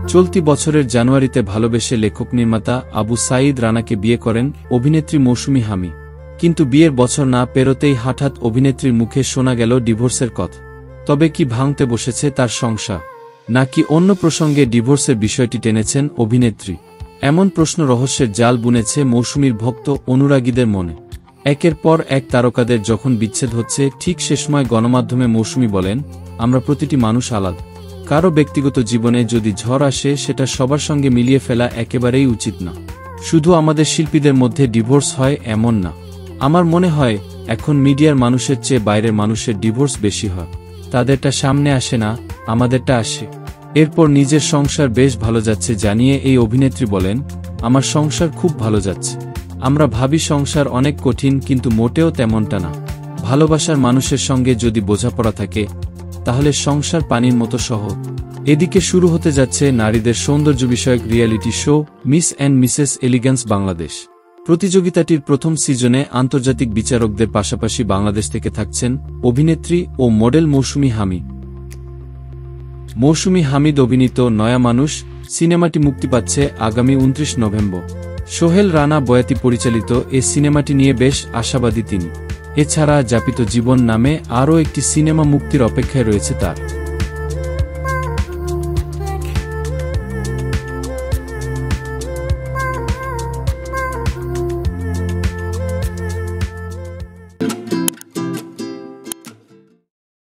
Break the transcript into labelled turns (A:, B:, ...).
A: চলতি বছরের জানুয়ারিতে ভালোবেসে লেখক নির্মাতা আবু সাঈদ রানাকে বিয়ে করেন অভিনেত্রী মৌসুমী হামি। কিন্তু বিয়ের বছর না পেরোতেই হঠাৎ অভিনেত্রীর মুখে শোনা গেল ডিভোর্সের কথা। তবে কি ভাঙতে বসেছে তার সংসার, নাকি অন্য প্রসঙ্গে ডিভোর্সের বিষয়টি টেনেছেন অভিনেত্রী? এমন প্রশ্ন রহস্যের জাল বুনেছে মৌসুমীর ভক্ত অনুরাগীদের মনে। একের পর এক তারকাদের যখন বিচ্ছেদ হচ্ছে, ঠিক সে সময় গণমাধ্যমে মৌসুমী বলেন, আমরা প্রতিটি মানুষ আলাদা। কারো ব্যক্তিগত জীবনে যদি ঝড় আসে, সেটা সবার সঙ্গে মিলিয়ে ফেলা একেবারেই উচিত না। শুধু আমাদের শিল্পীদের মধ্যে ডিভোর্স হয় এমন না। আমার মনে হয় এখন মিডিয়ার মানুষের চেয়ে বাইরের মানুষের ডিভোর্স বেশি হয়। তাদেরটা সামনে আসে না, আমাদেরটা আসে। এরপর নিজের সংসার বেশ ভালো যাচ্ছে জানিয়ে এই অভিনেত্রী বলেন, আমার সংসার খুব ভালো যাচ্ছে। আমরা ভাবি সংসার অনেক কঠিন, কিন্তু মোটেও তেমনটা না। ভালোবাসার মানুষের সঙ্গে যদি বোঝাপড়া থাকে, তাহলে সংসার পানির মতো সহজ। এদিকে শুরু হতে যাচ্ছে নারীদের সৌন্দর্য বিষয়ক reality show Miss and Mrs Elegance Bangladesh. প্রতিযোগিতাটির প্রথম সিজনে আন্তর্জাতিক বিচারকদের পাশাপাশি বাংলাদেশ থেকে থাকছেন অভিনেত্রী ও মডেল মৌসুমী হামি। মৌসুমী হামিদ অভিনীত নয়া মানুষ সিনেমাটি মুক্তি পাচ্ছে আগামী 29 নভেম্বর। সোহেল রানা বয়াতি পরিচালিত এ সিনেমাটি নিয়ে বেশ আশাবাদী তিনি। এছাড়া যাপিত জীবন নামে আরও একটি সিনেমা মুক্তির অপেক্ষায় রয়েছে তার।